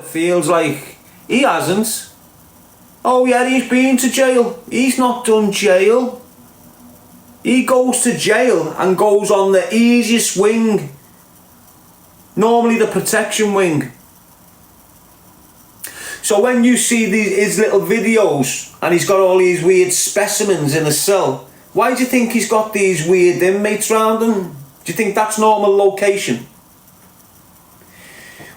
feels like. He hasn't. Oh yeah, he's been to jail. He's not done jail. He goes to jail and goes on the easiest wing. Normally the protection wing. So when you see his little videos and he's got all these weird specimens in a cell, why do you think he's got these weird inmates around him? Do you think that's normal location?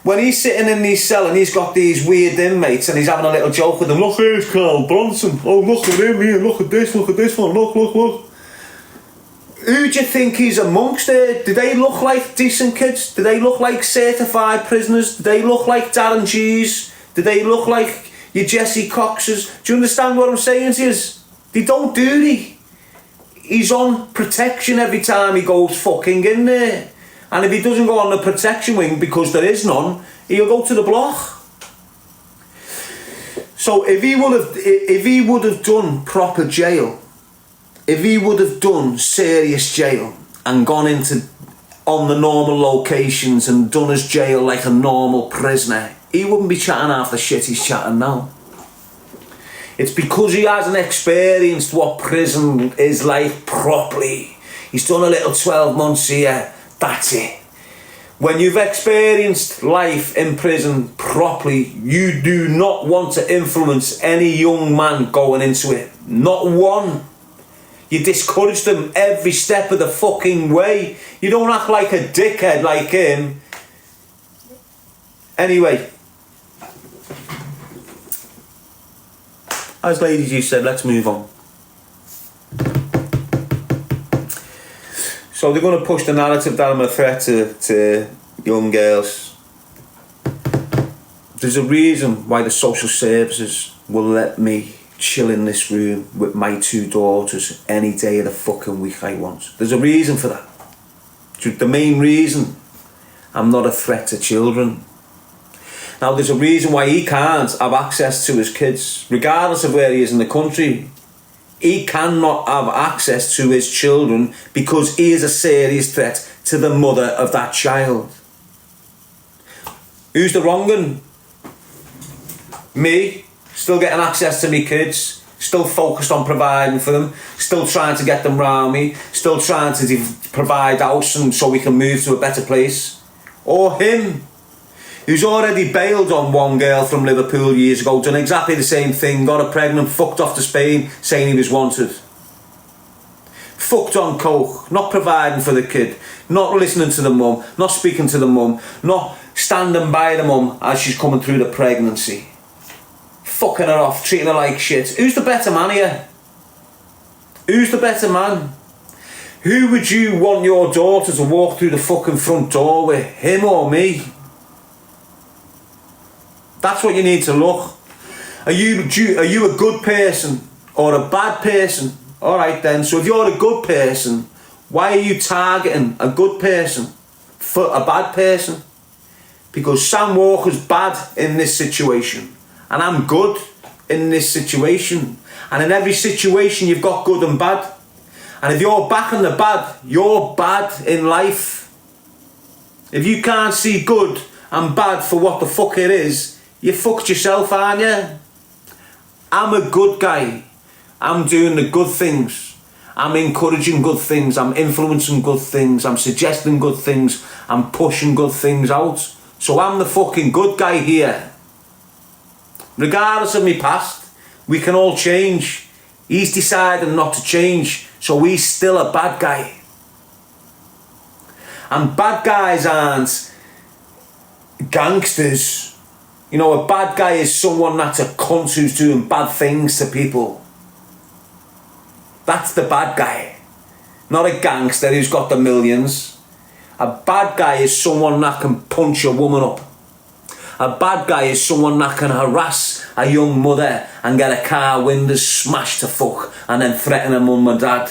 When he's sitting in his cell and he's got these weird inmates and he's having a little joke with them, look, here's Carl Bronson, oh look at him here, look at this one, look. Who do you think he's amongst there? Do they look like decent kids? Do they look like certified prisoners? Do they look like Darren Gees? Do they look like your Jesse Coxes? Do you understand what I'm saying to you? They don't, do they? He's on protection every time he goes fucking in there. And if he doesn't go on the protection wing because there is none, he'll go to the block. So if he would have done proper jail, if he would have done serious jail and gone into on the normal locations and done his jail like a normal prisoner, he wouldn't be chatting half the shit he's chatting now. It's because he hasn't experienced what prison is like properly. He's done a little 12 months here, that's it. When you've experienced life in prison properly, you do not want to influence any young man going into it. Not one. You discourage them every step of the fucking way. You don't act like a dickhead like him. Anyway, as ladies you said, let's move on. So they're going to push the narrative that I'm a threat to young girls. There's a reason why the social services will let me chill in this room with my 2 daughters any day of the fucking week I want. There's a reason for that. The main reason, I'm not a threat to children. Now there's a reason why he can't have access to his kids, regardless of where he is in the country. He cannot have access to his children because he is a serious threat to the mother of that child. Who's the wrong one? Me, still getting access to me kids, still focused on providing for them, still trying to get them round me, still trying to provide house and so we can move to a better place. Or him, who's already bailed on one girl from Liverpool years ago, done exactly the same thing, got her pregnant, fucked off to Spain, saying he was wanted. Fucked on coke, not providing for the kid, not listening to the mum, not speaking to the mum, not standing by the mum as she's coming through the pregnancy. Fucking her off, treating her like shit. Who's the better man here? Who's the better man? Who would you want your daughter to walk through the fucking front door with? Him or me? That's what you need to look. Are you a good person or a bad person? Alright then, so if you're a good person, why are you targeting a good person for a bad person? Because Sam Walker's bad in this situation. And I'm good in this situation. And in every situation you've got good and bad. And if you're back in the bad, you're bad in life. If you can't see good and bad for what the fuck it is, you fucked yourself, aren't you? I'm a good guy. I'm doing the good things. I'm encouraging good things. I'm influencing good things. I'm suggesting good things. I'm pushing good things out. So I'm the fucking good guy here. Regardless of my past, we can all change. He's decided not to change, so he's still a bad guy. And bad guys aren't gangsters. You know, a bad guy is someone that's a cunt who's doing bad things to people. That's the bad guy. Not a gangster who's got the millions. A bad guy is someone that can punch a woman up. A bad guy is someone that can harass a young mother and get a car windows smashed to fuck and then threaten her mum and dad.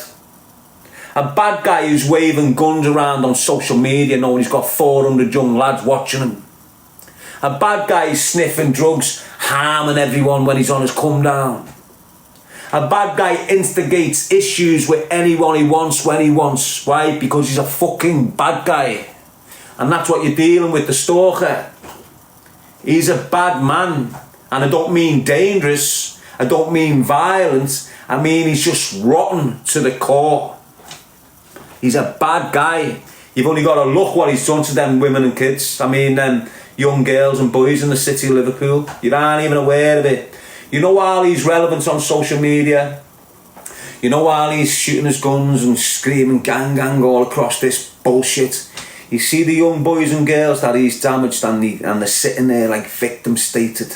A bad guy who's waving guns around on social media knowing he's got 400 young lads watching him. A bad guy who's sniffing drugs, harming everyone when he's on his come down. A bad guy instigates issues with anyone he wants when he wants. Why? Because he's a fucking bad guy. And that's what you're dealing with, the stalker. He's a bad man. And I don't mean dangerous. I don't mean violent. I mean he's just rotten to the core. He's a bad guy. You've only got to look what he's done to them women and kids. I mean them young girls and boys in the city of Liverpool. You aren't even aware of it. You know while he's relevant on social media, you know while he's shooting his guns and screaming gang gang all across this bullshit, you see the young boys and girls that he's damaged and they're sitting there like victim stated.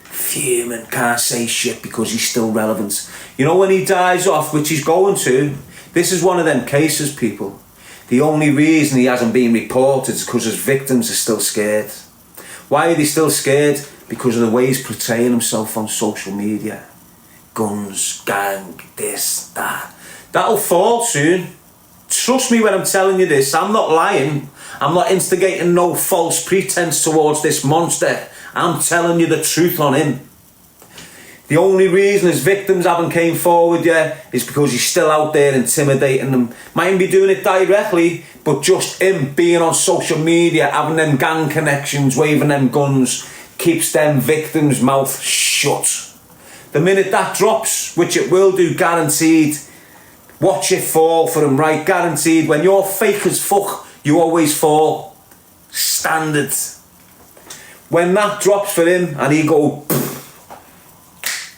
Fuming, can't say shit because he's still relevant. You know when he dies off, which he's going to, this is one of them cases, people. The only reason he hasn't been reported is because his victims are still scared. Why are they still scared? Because of the way he's portraying himself on social media. Guns, gang, this, that. That'll fall soon. Trust me when I'm telling you this. I'm not lying. I'm not instigating no false pretense towards this monster. I'm telling you the truth on him. The only reason his victims haven't came forward yet is because he's still out there intimidating them. Mightn't be doing it directly, but just him being on social media, having them gang connections, waving them guns, keeps them victims' mouth shut. The minute that drops, which it will do, guaranteed, watch it fall for him, right? Guaranteed. When you're fake as fuck, you always fall. Standard. When that drops for him and he go,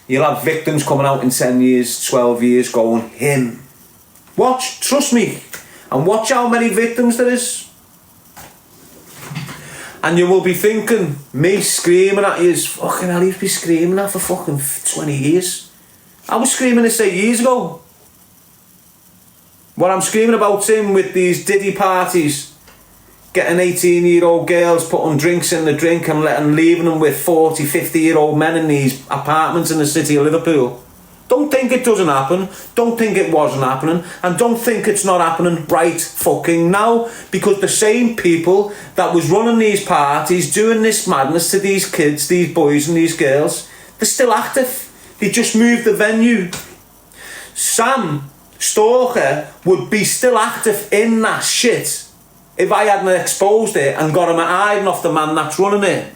you'll have victims coming out in 10 years, 12 years going, him. Watch, trust me. And watch how many victims there is. And you will be thinking, me screaming at you is, fucking hell, he's been screaming at for fucking 20 years. I was screaming this 8 years ago. What I'm screaming about him with these diddy parties, getting 18-year-old girls putting drinks in the drink and leaving them with 40, 50-year-old men in these apartments in the city of Liverpool. Don't think it doesn't happen. Don't think it wasn't happening. And don't think it's not happening right fucking now. Because the same people that was running these parties, doing this madness to these kids, these boys and these girls, they're still active. They just moved the venue. Sam Stalker would be still active in that shit if I hadn't exposed it and got him hiding off the man that's running it.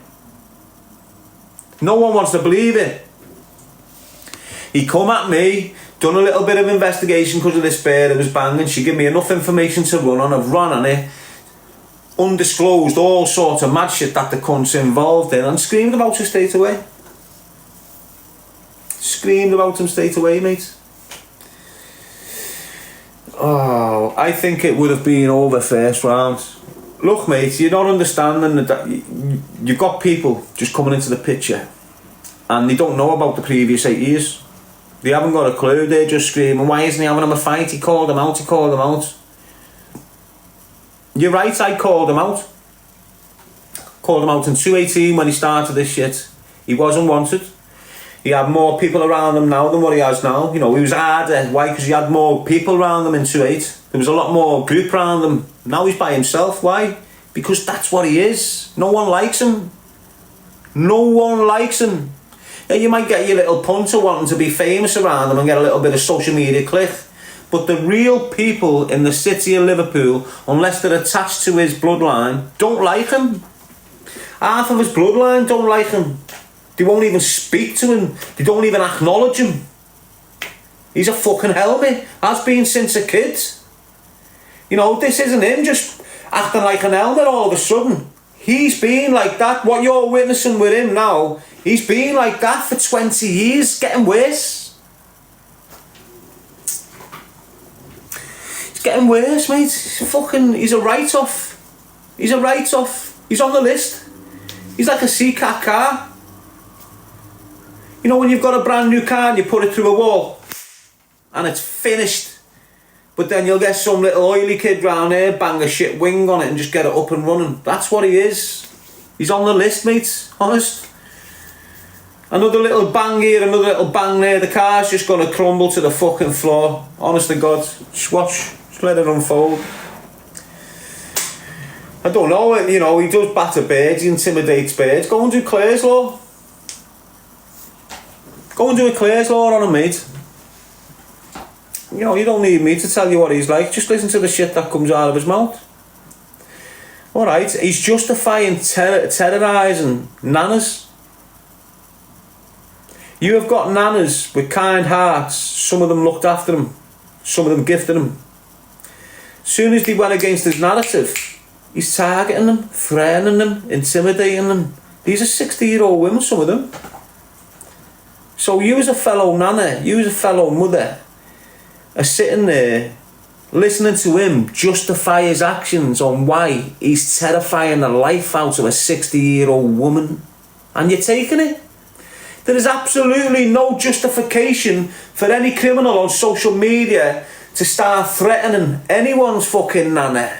No one wants to believe it. He come at me, done a little bit of investigation because of this bear that was banging. She gave me enough information to run on. I've run on it, undisclosed all sorts of mad shit that the cunt's involved in, and screamed about him straight away. Screamed about him straight away, mate. Oh, I think it would have been over first round. Look, mate, you're not understanding that you've got people just coming into the picture and they don't know about the previous 8 years. They haven't got a clue. They're just screaming, why isn't he having him a fight? He called him out, he called him out. You're right, I called him out. Called him out in 2018 when he started this shit. He wasn't wanted. He had more people around him now than what he has now. You know, he was harder. Why? Because he had more people around him in 2008. There was a lot more group around him. Now he's by himself. Why? Because that's what he is. No one likes him. No one likes him. Yeah, you might get your little punter wanting to be famous around him and get a little bit of social media click. But the real people in the city of Liverpool, unless they're attached to his bloodline, don't like him. Half of his bloodline don't like him. They won't even speak to him. They don't even acknowledge him. He's a fucking helmet. Has been since a kid. You know, this isn't him just acting like an helmet all of a sudden. He's been like that. What you're witnessing with him now, he's been like that for 20 years, getting worse. It's getting worse, mate. He's a write-off. He's a write-off. He's on the list. He's like a C-Cat car. You know when you've got a brand new car and you put it through a wall and it's finished, but then you'll get some little oily kid round here, bang a shit wing on it and just get it up and running. That's what he is. He's on the list, mate, honest. Another little bang here, another little bang there, the car's just going to crumble to the fucking floor. Honest to God, just watch, just let it unfold. I don't know, you know, he does batter birds, he intimidates birds. Go and do Clare's Law. Go and do a Clare's Law on him, mate. You know, you don't need me to tell you what he's like. Just listen to the shit that comes out of his mouth. Alright, he's justifying terrorising nanas. You have got nanas with kind hearts. Some of them looked after him. Some of them gifted him. As soon as they went against his narrative, he's targeting them, threatening them, intimidating them. These are 60-year-old women, some of them. So you as a fellow nana, you as a fellow mother, are sitting there listening to him justify his actions on why he's terrifying the life out of a 60-year-old woman. And you're taking it. There is absolutely no justification for any criminal on social media to start threatening anyone's fucking nana.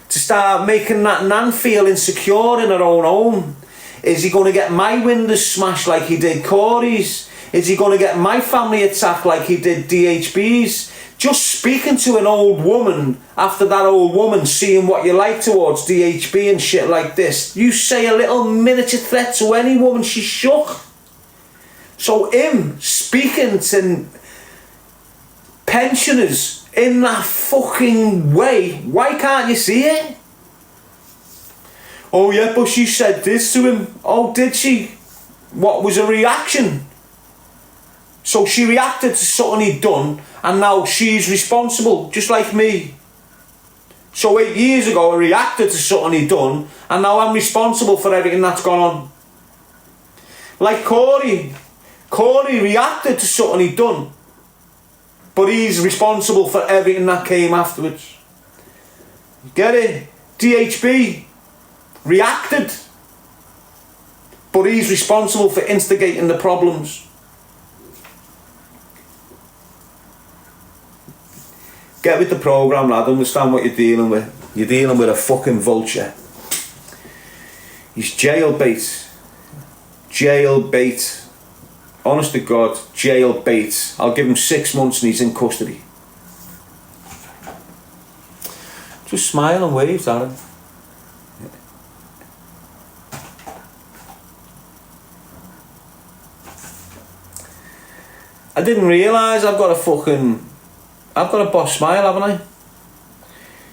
To start making that nan feel insecure in her own home. Is he going to get my windows smashed like he did Corey's? Is he going to get my family attacked like he did DHB's? Just speaking to an old woman after that old woman seeing what you like towards DHB and shit like this. You say a little miniature threat to any woman, she's shook. So him speaking to pensioners in that fucking way, why can't you see it? Oh yeah, but she said this to him. Oh, did she? What was her reaction? So she reacted to something he'd done, and now she's responsible, just like me. So 8 years ago I reacted to something he'd done, and now I'm responsible for everything that's gone on. Like Corey. Corey reacted to something he'd done, but he's responsible for everything that came afterwards. Get it? DHB reacted, but he's responsible for instigating the problems. Get with the programme, lad. Understand what you're dealing with. You're dealing with a fucking vulture. He's jailbait. Jailbait. Honest to God, jailbait. I'll give him 6 months and he's in custody. Just smile and wave, Darren. I didn't realise I've got a boss smile, haven't I?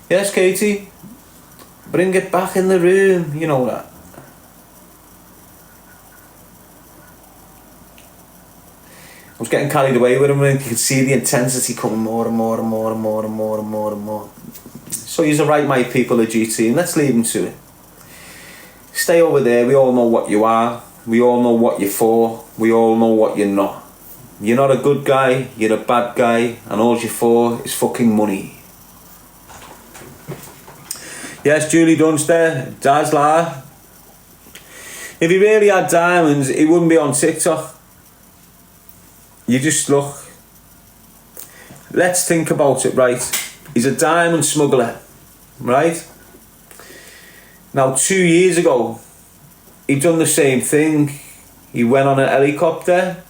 Yes, Katie. Bring it back in the room, you know that. I was getting carried away with him, and you could see the intensity coming more and more and more and more and more and more and more. So you're right, my people at GT, and let's leave him to it. Stay over there. We all know what you are. We all know what you're for. We all know what you're not. You're not a good guy, you're a bad guy, and all you're for is fucking money. Yes, Julie Dunster, Dazzler. If he really had diamonds, he wouldn't be on TikTok. You just look. Let's think about it, right? He's a diamond smuggler, right? Now, 2 years ago, he done the same thing. He went on a helicopter.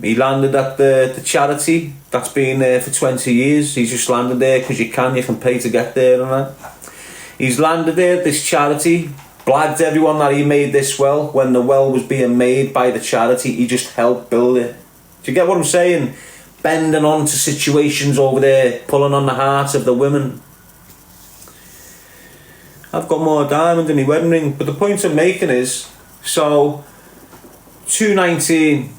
He landed at the charity that's been there for 20 years. He's just landed there because you can pay to get there and that. He's landed there at this charity, blagged everyone that he made this well. When the well was being made by the charity, he just helped build it. Do you get what I'm saying? Bending on to situations over there, pulling on the hearts of the women. I've got more diamond in my wedding ring, but the point I'm making is, so 219,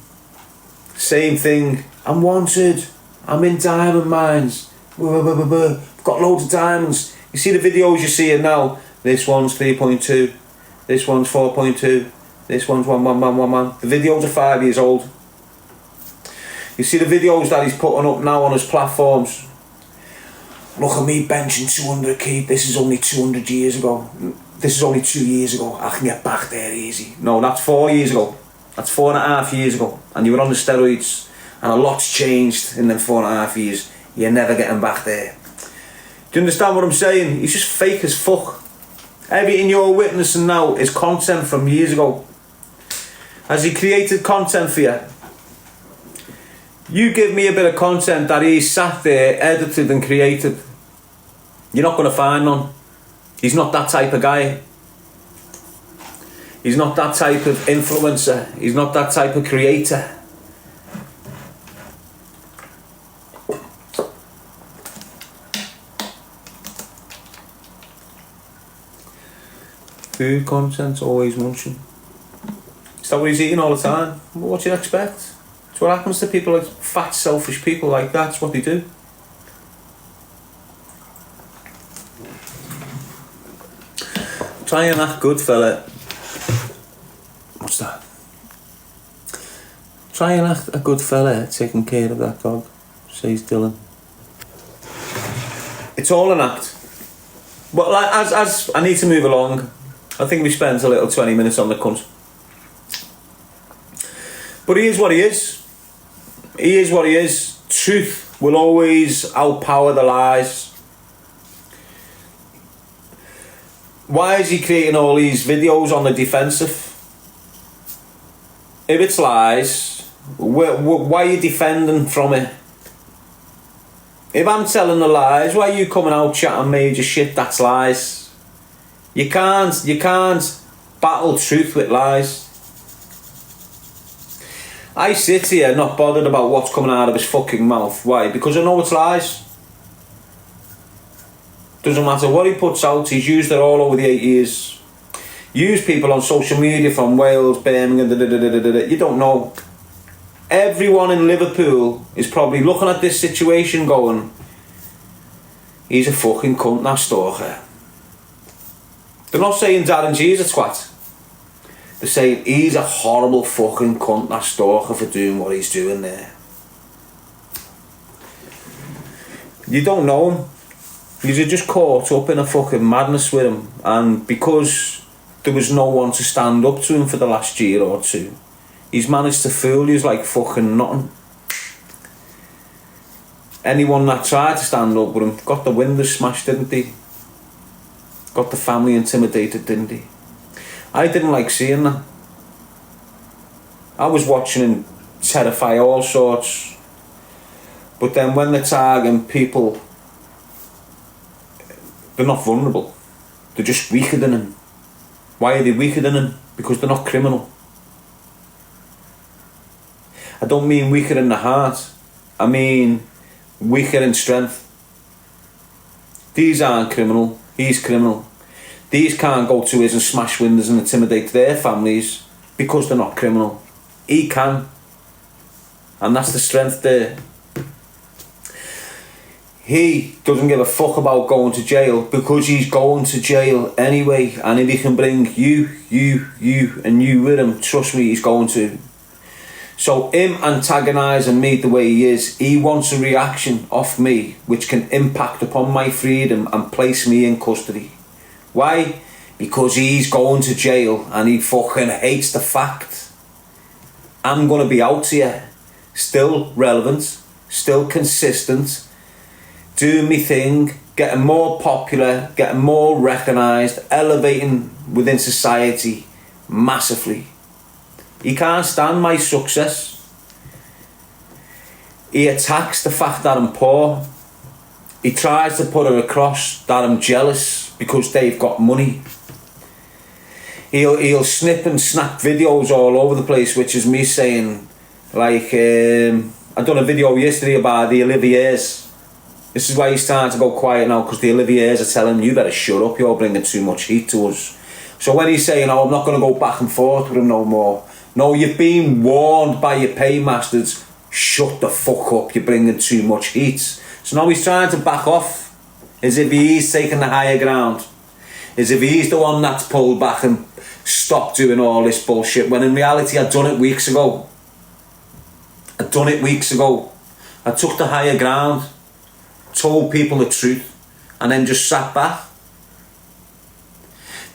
same thing. I'm wanted. I'm in diamond mines. I've got loads of diamonds. You see the videos you're seeing now? This one's 3.2. This one's 4.2. This one's 11111. The videos are 5 years old. You see the videos that he's putting up now on his platforms. Look at me benching 200k. This is only 200 years ago. This is only 2 years ago. I can get back there easy. No, that's 4 years ago. That's 4.5 years ago. And you were on the steroids. And a lot's changed in them 4.5 years. You're never getting back there. Do you understand what I'm saying? He's just fake as fuck. Everything you're witnessing now is content from years ago. Has he created content for you? You give me a bit of content that he sat there, edited and created. You're not going to find none. He's not that type of guy. He's not that type of influencer. He's not that type of creator. food content, always munching. Is that what he's eating all the time? What do you expect? It's what happens to people like fat, selfish people like that. That's what they do. Try and act good, fella. What's that? Try and act a good fella taking care of that dog, says Dylan. It's all an act. But like, as I need to move along, I think we spent a little 20 minutes on the cunt. But he is what he is. He is what he is. Truth will always outpower the lies. Why is he creating all these videos on the defensive? If it's lies, why are you defending from it? If I'm telling the lies, why are you coming out chatting major shit that's lies? You can't battle truth with lies. I sit here not bothered about what's coming out of his fucking mouth. Why? Because I know it's lies. Doesn't matter what he puts out, he's used it all over the 8 years. Used people on social media from Wales, Birmingham, you don't know. Everyone in Liverpool is probably looking at this situation going, he's a fucking cunt, that stalker. They're not saying Darren Gee is a twat. They're saying he's a horrible fucking cunt, that stalker, for doing what he's doing there. You don't know him. You're just caught up in a fucking madness with him, and because there was no one to stand up to him for the last year or two, he's managed to fool you like fucking nothing. Anyone that tried to stand up with him got the windows smashed, didn't he? Got the family intimidated, didn't he? I didn't like seeing that. I was watching him terrify all sorts, but then when they're targeting people, they're not vulnerable. They're just weaker than him. Why are they weaker than him? Because they're not criminal. I don't mean weaker in the heart. I mean weaker in strength. These aren't criminal. He's criminal. These can't go to his and smash windows and intimidate their families because they're not criminal. He can. And that's the strength there. He doesn't give a fuck about going to jail because he's going to jail anyway. And if he can bring you and you with him, trust me, he's going to. So him antagonising me the way he is, he wants a reaction off me which can impact upon my freedom and place me in custody. Why? Because he's going to jail and he fucking hates the fact I'm going to be out here, still relevant, still consistent, doing me thing, getting more popular, getting more recognised, elevating within society massively. He can't stand my success. He attacks the fact that I'm poor. He tries to put it across that I'm jealous because they've got money. He'll snip and snap videos all over the place, which is me saying, like, I done a video yesterday about the Oliviers. This is why he's starting to go quiet now, because the Oliviers are telling him, you better shut up, you're bringing too much heat to us. So when he's saying, oh, I'm not going to go back and forth with him no more. No, you've been warned by your paymasters, shut the fuck up, you're bringing too much heat. So now he's trying to back off, as if he's taking the higher ground. As if he's the one that's pulled back and stopped doing all this bullshit, when in reality I'd done it weeks ago. I took the higher ground, told people the truth, and then just sat back.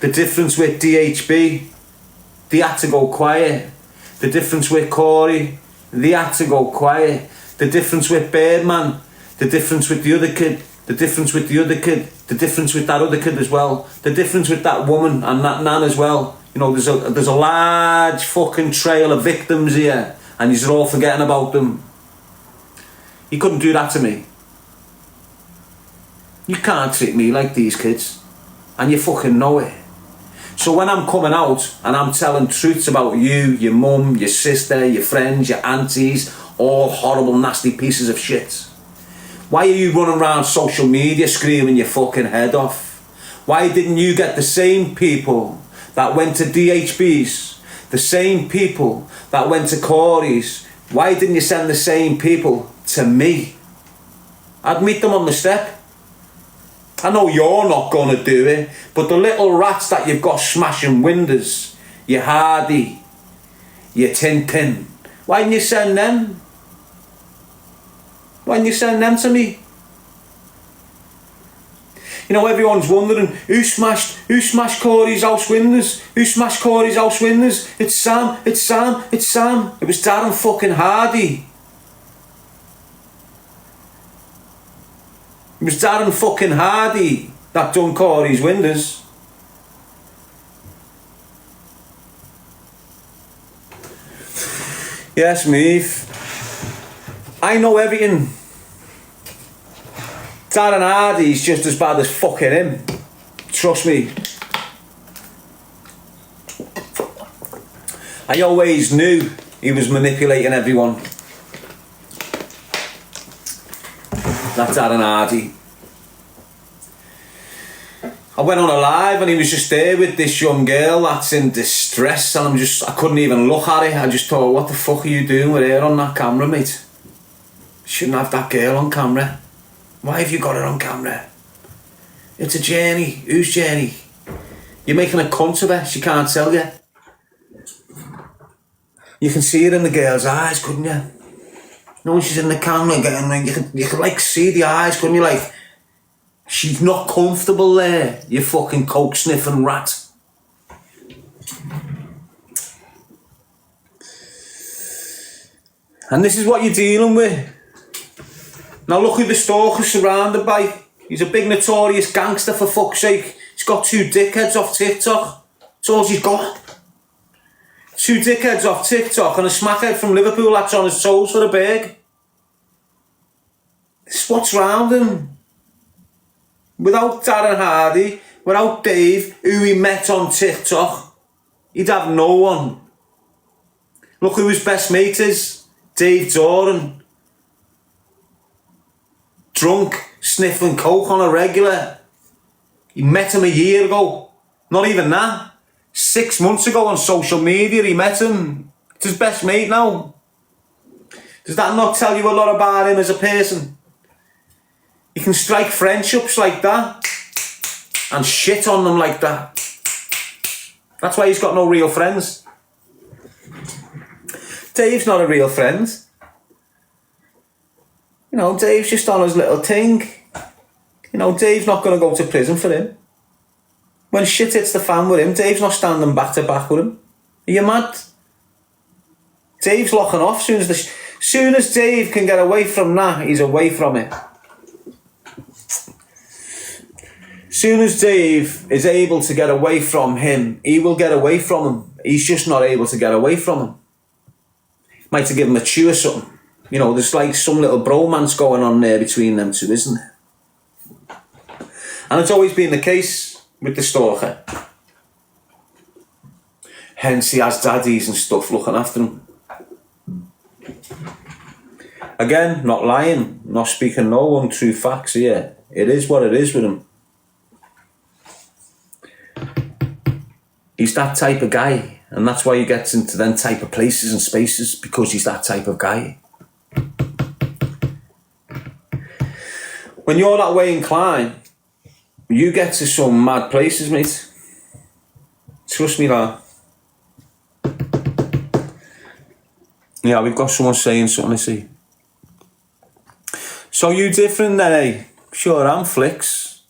The difference with DHB, they had to go quiet. The difference with Corey, they had to go quiet. The difference with Birdman, the difference with the other kid, the difference with the other kid, the difference with that other kid as well, the difference with that woman and that nan as well. You know, there's a large fucking trail of victims here, and you're all forgetting about them. You couldn't do that to me. You can't treat me like these kids, and you fucking know it. So when I'm coming out and I'm telling truths about you, your mum, your sister, your friends, your aunties, all horrible nasty pieces of shit, why are you running around social media screaming your fucking head off? Why didn't you get the same people that went to DHBs, the same people that went to Corey's, why didn't you send the same people to me? I'd meet them on the step. I know you're not going to do it, but the little rats that you've got smashing windows, your Hardy, your Tintin, why didn't you send them? Why didn't you send them to me? You know, everyone's wondering, who smashed Corey's house windows? Who smashed Corey's house windows? It's Sam, it's Sam, it's Sam. It was Darren fucking Hardy. It was Darren fucking Hardy that done Corey's windows. Yes, Meave. I know everything. Darren Hardy's just as bad as fucking him. Trust me. I always knew he was manipulating everyone. That Darren Hardy. I went on a live and he was just there with this young girl that's in distress, and I couldn't even look at it. I just thought, what the fuck are you doing with her on that camera, mate? Shouldn't have that girl on camera. Why have you got her on camera? It's a journey. Whose journey? You're making a cunt of her. She can't tell you. You can see it in the girl's eyes, couldn't you? You know, when she's in the camera getting, you could like see the eyes, couldn't you? Like, she's not comfortable there, you fucking coke sniffing rat. And this is what you're dealing with. Now look who the stalker's surrounded by. He's a big notorious gangster, for fuck's sake. He's got 2 dickheads off TikTok. That's all he's got. 2 dickheads off TikTok and a smackhead from Liverpool that's on his toes for a bag. This is what's round him. Without Darren Hardy, without Dave, who he met on TikTok, he'd have no one. Look who his best mate is. Dave Doran. Drunk, sniffing coke on a regular. He met him a year ago. Not even that. 6 months ago on social media he met him. It's his best mate now. Does that not tell you a lot about him as a person? He can strike friendships like that and shit on them like that. That's why he's got no real friends. Dave's not a real friend. You know, Dave's just on his little thing. You know, Dave's not going to go to prison for him. When shit hits the fan with him, Dave's not standing back to back with him. Are you mad? Dave's locking off. Soon as Dave can get away from that, he's away from it. Soon as Dave is able to get away from him, he will get away from him. He's just not able to get away from him. Might have given him a chew or something. You know, there's like some little bromance going on there between them two, isn't there? And it's always been the case with the stalker. Hence he has daddies and stuff looking after him. Again, not lying, not speaking no untrue facts here. It is what it is with him. He's that type of guy, and that's why he gets into them type of places and spaces, because he's that type of guy. When you're that way inclined, you get to some mad places, mate. Trust me, lad. Yeah, we've got someone saying something, I see. So you different then, eh? Sure, I'm flicks.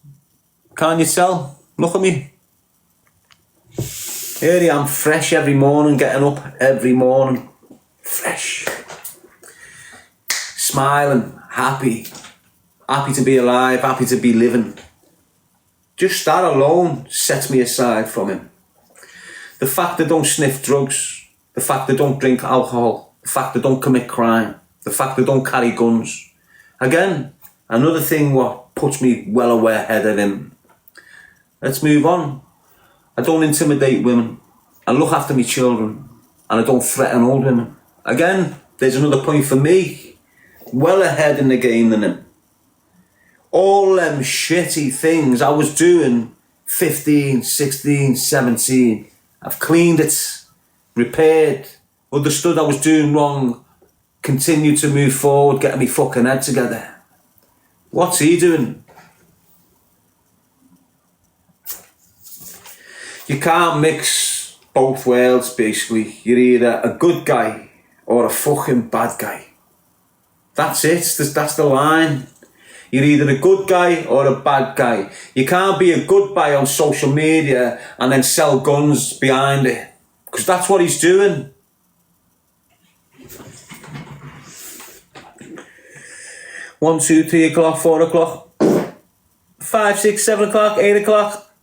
Can't you tell? Look at me. Here I am, fresh every morning, getting up every morning. Fresh. Smiling, happy. Happy to be alive, happy to be living. Just that alone sets me aside from him. The fact they don't sniff drugs, the fact they don't drink alcohol, the fact they don't commit crime, the fact they don't carry guns. Again, another thing what puts me well aware ahead of him. Let's move on. I don't intimidate women. I look after my children. And I don't threaten old women. Again, there's another point for me. Well ahead in the game than him. All them shitty things I was doing 15, 16, 17. I've cleaned it, repaired, understood I was doing wrong, continued to move forward, getting me fucking head together. What's he doing? You can't mix both worlds, basically. You're either a good guy or a fucking bad guy. That's it. That's the line. You're either a good guy or a bad guy. You can't be a good guy on social media and then sell guns behind it. Because that's what he's doing. One, 2, 3 o'clock, 4 o'clock, 5, 6, 7 o'clock, 8 o'clock,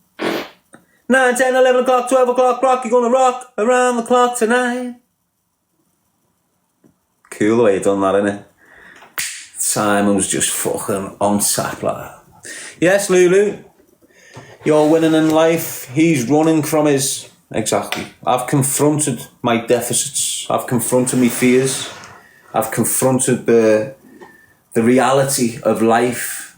9, 10, 11 o'clock, 12 o'clock, rock, you're gonna rock around the clock tonight. Cool way you done that, innit? Simon was just fucking on tap like that. Yes, Lulu, you're winning in life. He's running from his... Exactly. I've confronted my deficits. I've confronted my fears. I've confronted the reality of life.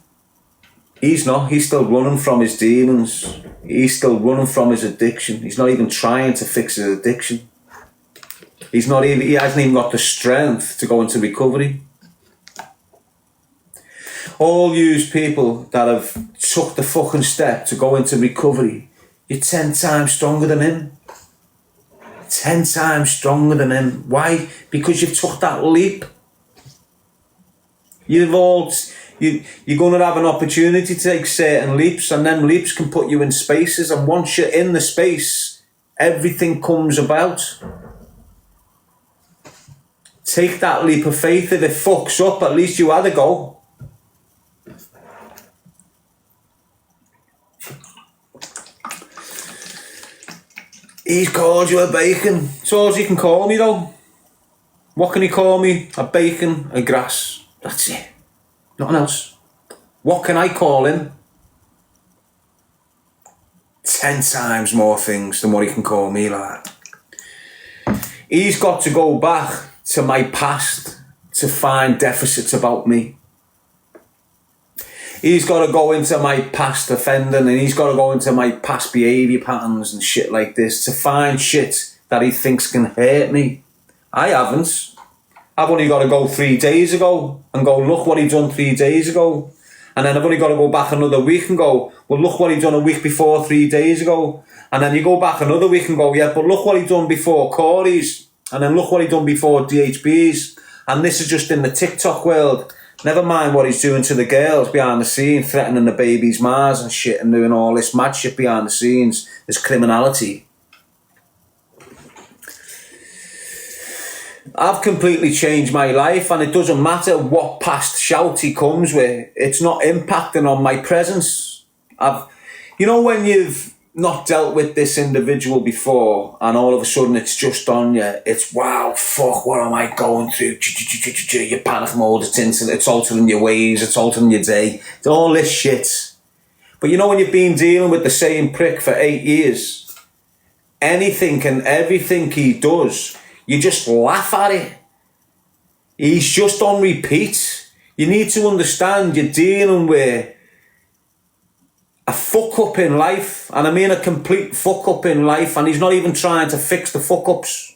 He's not. He's still running from his demons. He's still running from his addiction. He's not even trying to fix his addiction. He hasn't even got the strength to go into recovery. All yous people that have took the fucking step to go into recovery, you're 10 times stronger than him. 10 times stronger than him. Why? Because you've took that leap. You're going to have an opportunity to take certain leaps, and them leaps can put you in spaces, and once you're in the space, everything comes about. Take that leap of faith. If it fucks up, at least you had a go. He's called you a bacon. That's all he can call me though. What can he call me? A bacon, a grass. That's it. Nothing else. What can I call him? 10 times more things than what he can call me like. He's got to go back to my past to find deficits about me. He's got to go into my past offending, and he's got to go into my past behaviour patterns and shit like this to find shit that he thinks can hurt me. I haven't. I've only got to go 3 days ago and go, look what he done 3 days ago. And then I've only got to go back another week and go, well, look what he done a week before 3 days ago. And then you go back another week and go, yeah, but look what he done before Corey's. And then look what he done before DHB's. And this is just in the TikTok world. Never mind what he's doing to the girls behind the scenes, threatening the baby's Mars and shit and doing all this mad shit behind the scenes. This criminality. I've completely changed my life, and it doesn't matter what past shout he comes with. It's not impacting on my presence. You know when you've not dealt with this individual before and all of a sudden it's just on you, it's wow, fuck, what am I going through? Your panic mode, it's altering your ways, it's altering your day, it's all this shit. But you know when you've been dealing with the same prick for 8 years, anything and everything he does, you just laugh at it. He's just on repeat. You need to understand you're dealing with a fuck up in life, and I mean a complete fuck up in life, and he's not even trying to fix the fuck ups.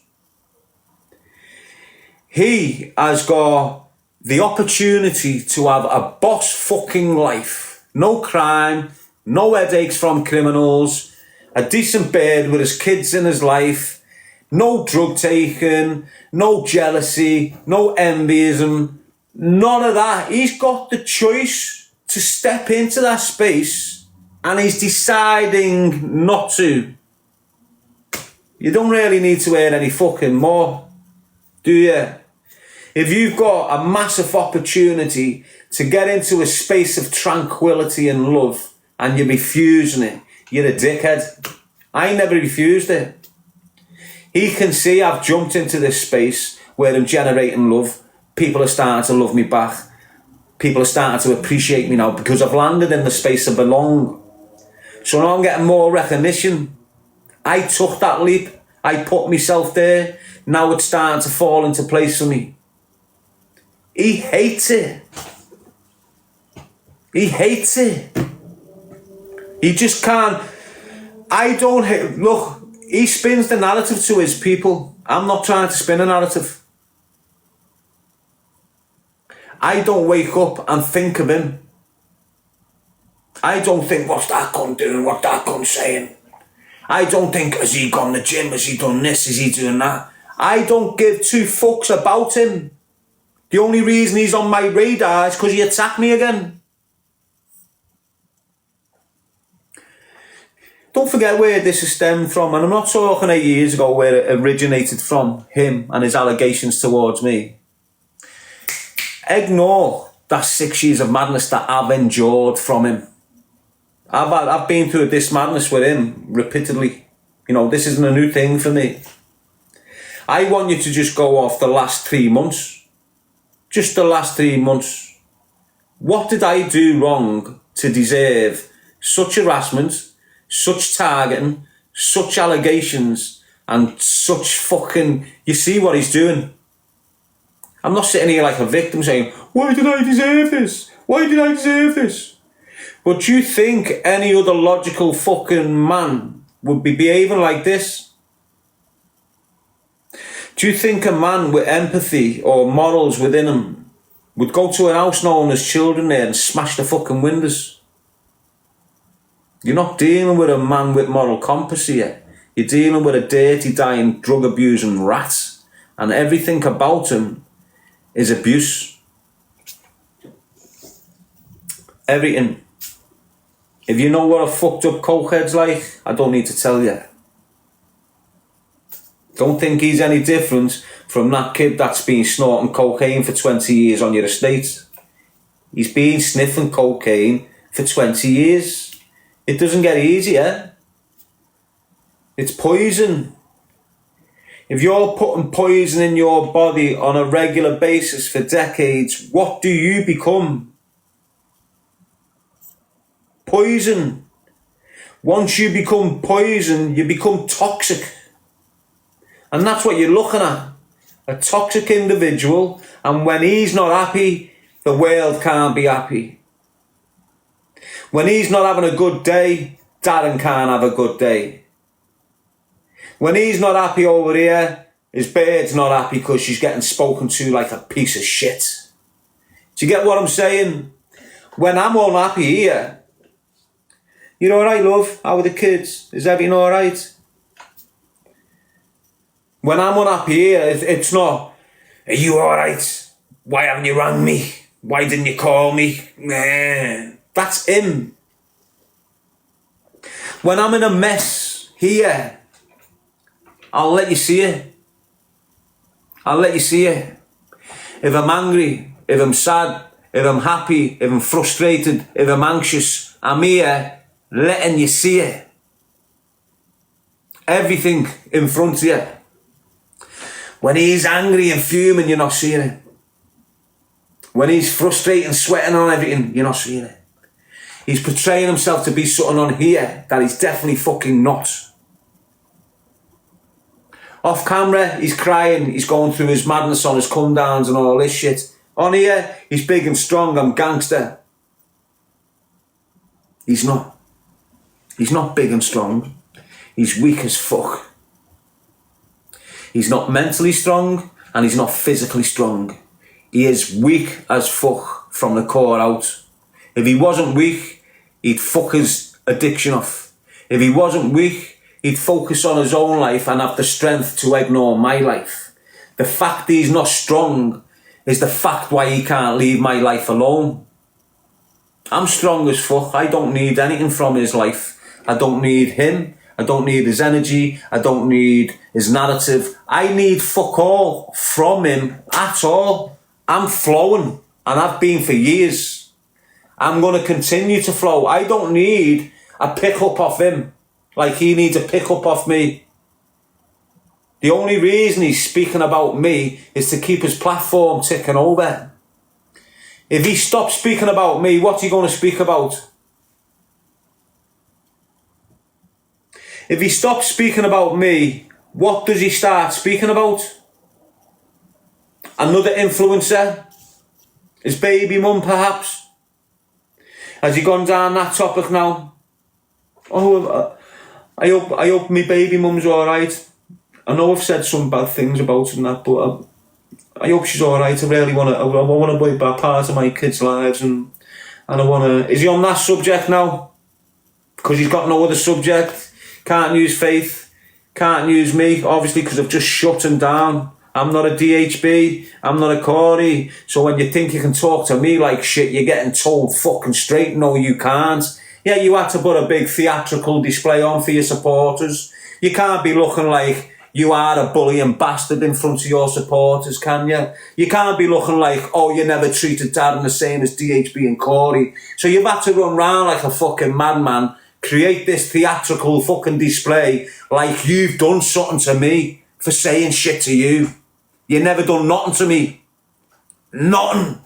He has got the opportunity to have a boss fucking life. No crime, no headaches from criminals, a decent bed with his kids in his life, no drug taking, no jealousy, no envyism, none of that. He's got the choice to step into that space, and he's deciding not to. You don't really need to earn any fucking more, do you? If you've got a massive opportunity to get into a space of tranquility and love and you're refusing it, you're a dickhead. I never refused it. He can see I've jumped into this space where I'm generating love. People are starting to love me back. People are starting to appreciate me now because I've landed in the space I belong. So now I'm getting more recognition. I took that leap. I put myself there. Now it's starting to fall into place for me. He hates it. He hates it. He just can't. I don't, look, he spins the narrative to his people. I'm not trying to spin a narrative. I don't wake up and think of him. I don't think, what's that cunt doing, what that cunt saying. I don't think, has he gone to the gym, has he done this, is he doing that. I don't give two fucks about him. The only reason he's on my radar is because he attacked me again. Don't forget where this is stemmed from, and I'm not talking 8 years ago where it originated from, him and his allegations towards me. Ignore that 6 years of madness that I've endured from him. I've been through this madness with him repeatedly. You know, this isn't a new thing for me. I want you to just go off the last 3 months. Just the last 3 months. What did I do wrong to deserve such harassment, such targeting, such allegations, and such fucking... You see what he's doing? I'm not sitting here like a victim saying, why did I deserve this? Why did I deserve this? But do you think any other logical fucking man would be behaving like this? Do you think a man with empathy or morals within him would go to an house known as Children there and smash the fucking windows? You're not dealing with a man with moral compass here. You're dealing with a dirty, dying, drug-abusing rat. And everything about him is abuse. Everything. If you know what a fucked up cokehead's like, I don't need to tell you. Don't think he's any different from that kid that's been snorting cocaine for 20 years on your estate. He's been sniffing cocaine for 20 years. It doesn't get easier. It's poison. If you're putting poison in your body on a regular basis for decades, what do you become? Poison. Once you become poison, you become toxic. And that's what you're looking at. A toxic individual, and when he's not happy, the world can't be happy. When he's not having a good day, Darren can't have a good day. When he's not happy over here, his bird's not happy because she's getting spoken to like a piece of shit. Do you get what I'm saying? When I'm unhappy here, you alright, love? How are the kids? Is everything alright? When I'm unhappy here, it's not, are you alright? Why haven't you rang me? Why didn't you call me? Nah. That's him. When I'm in a mess here, I'll let you see it. I'll let you see it. If I'm angry, if I'm sad, if I'm happy, if I'm frustrated, if I'm anxious, I'm here letting you see it. Everything in front of you. When he's angry and fuming, you're not seeing it. When he's frustrated and sweating on everything, you're not seeing it. He's portraying himself to be something on here that he's definitely fucking not. Off camera, he's crying, he's going through his madness on his come downs and all this shit. On here, he's big and strong, I'm gangster. He's not. He's not big and strong. He's weak as fuck. He's not mentally strong and he's not physically strong. He is weak as fuck from the core out. If he wasn't weak, he'd fuck his addiction off. If he wasn't weak, he'd focus on his own life and have the strength to ignore my life. The fact he's not strong is the fact why he can't leave my life alone. I'm strong as fuck. I don't need anything from his life. I don't need him. I don't need his energy. I don't need his narrative. I need fuck all from him at all. I'm flowing, and I've been for years. I'm going to continue to flow. I don't need a pick up off him like he needs a pick up off me. The only reason he's speaking about me is to keep his platform ticking over. If he stops speaking about me, what's he going to speak about? If he stops speaking about me, what does he start speaking about? Another influencer? His baby mum, perhaps? Has he gone down that topic now? Oh, I hope my baby mum's alright. I know I've said some bad things about her and that, but I hope she's alright. I really want to be a part of my kids' lives, and I want to... Is he on that subject now? Because he's got no other subject. Can't use Faith. Can't use me, obviously, because I've just shut him down. I'm not a DHB. I'm not a Corey. So when you think you can talk to me like shit, you're getting told fucking straight, no, you can't. Yeah, you had to put a big theatrical display on for your supporters. You can't be looking like you are a bullying bastard in front of your supporters, can you? You can't be looking like, oh, you never treated Darren the same as DHB and Corey. So you've had to run round like a fucking madman, create this theatrical fucking display like you've done something to me for saying shit to you. You never done nothing to me. Nothing.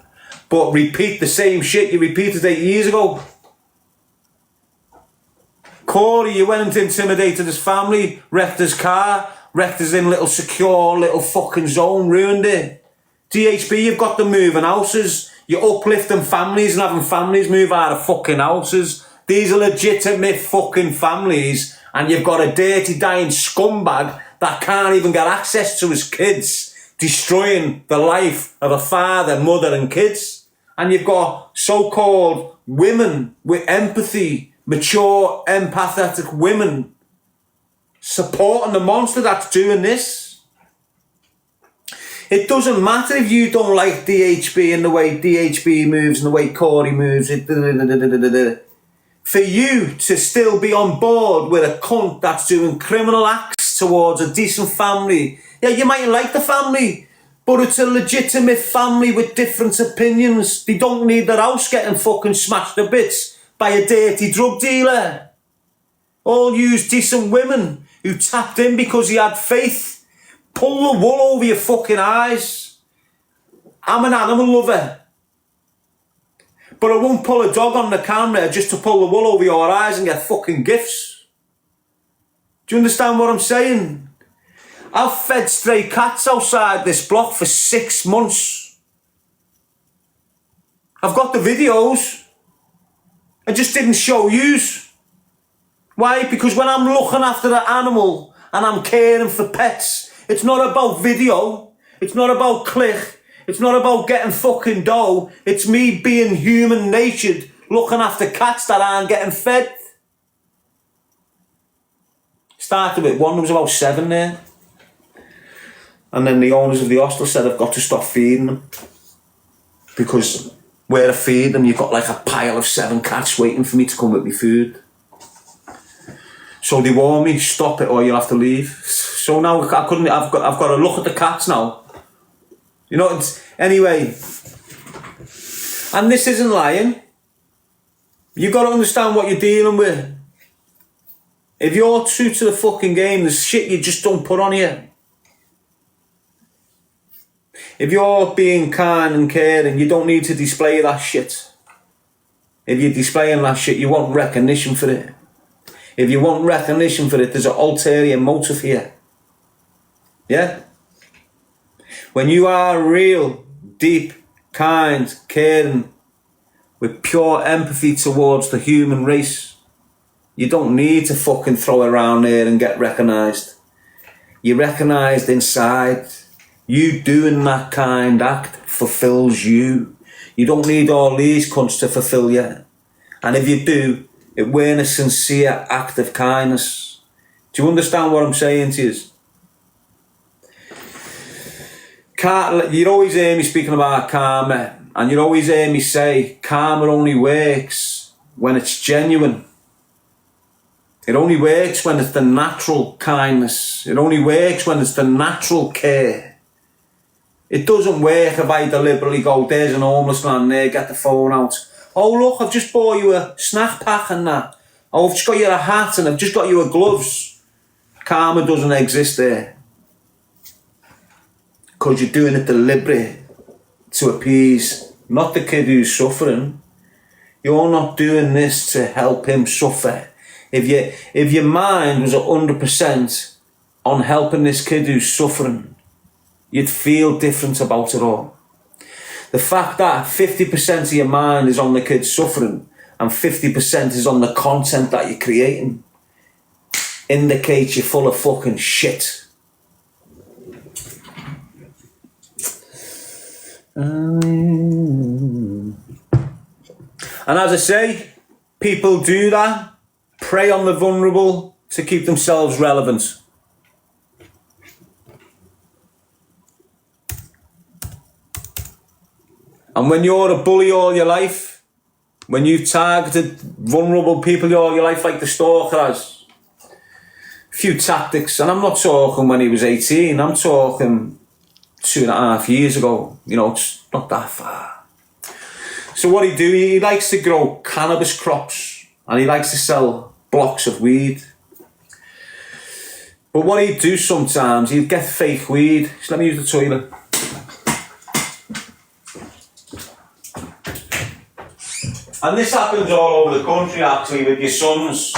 But repeat the same shit you repeated 8 years ago. Corey, you went and intimidated his family, wrecked his car, wrecked his in little secure little fucking zone, ruined it. DHB, you've got them moving houses. You're uplifting families and having families move out of fucking houses. These are legitimate fucking families, and you've got a dirty, dying scumbag that can't even get access to his kids, destroying the life of a father, mother and kids. And you've got so-called women with empathy, mature, empathetic women supporting the monster that's doing this. It doesn't matter if you don't like DHB and the way DHB moves and the way Corey moves. For you to still be on board with a cunt that's doing criminal acts towards a decent family. Yeah, you might like the family, but it's a legitimate family with different opinions. They don't need their house getting fucking smashed to bits by a dirty drug dealer. All use decent women who tapped in because he had faith. Pull the wool over your fucking eyes. I'm an animal lover. But I won't pull a dog on the camera just to pull the wool over your eyes and get fucking gifts. Do you understand what I'm saying? I've fed stray cats outside this block for 6 months. I've got the videos. I just didn't show yous. Why? Because when I'm looking after the animal and I'm caring for pets, it's not about video. It's not about click. It's not about getting fucking dough. It's me being human-natured, looking after cats that aren't getting fed. Started with one, there was about 7 there. And then the owners of the hostel said, I've got to stop feeding them. Because where I feed them, you've got like a pile of 7 cats waiting for me to come with me food. So they warned me, stop it or you'll have to leave. So now I've got to look at the cats now. You know, anyway. And this isn't lying. You've got to understand what you're dealing with. If you're true to the fucking game, there's shit you just don't put on you. If you're being kind and caring, you don't need to display that shit. If you're displaying that shit, you want recognition for it. If you want recognition for it, there's an ulterior motive here. Yeah? When you are real, deep, kind, caring, with pure empathy towards the human race, you don't need to fucking throw it around there and get recognised. You're recognised inside. You doing that kind act fulfills you. You don't need all these cunts to fulfill you. And if you do, it weren't a sincere act of kindness. Do you understand what I'm saying to you? You'd always hear me speaking about karma, and you'd always hear me say karma only works when it's genuine. It only works when it's the natural kindness. It only works when it's the natural care. It doesn't work if I deliberately go, there's an homeless man there, get the phone out. Oh look, I've just bought you a snack pack and that. Oh, I've just got you a hat and I've just got you a gloves. Karma doesn't exist there. Because you're doing it deliberately to appease, not the kid who's suffering. You're not doing this to help him suffer. If your mind was 100% on helping this kid who's suffering, you'd feel different about it all. The fact that 50% of your mind is on the kid suffering and 50% is on the content that you're creating, indicates you're full of fucking shit. And as I say, people do that, prey on the vulnerable to keep themselves relevant. And when you're a bully all your life, when you've targeted vulnerable people all your life like the stalker has, a few tactics, and I'm not talking when he was 18, I'm talking 2.5 years ago, you know, it's not that far. So what he likes to grow cannabis crops, and he likes to sell blocks of weed. But what he'd do sometimes, he'd get fake weed. Just let me use the toilet. And this happens all over the country, actually, with your sons.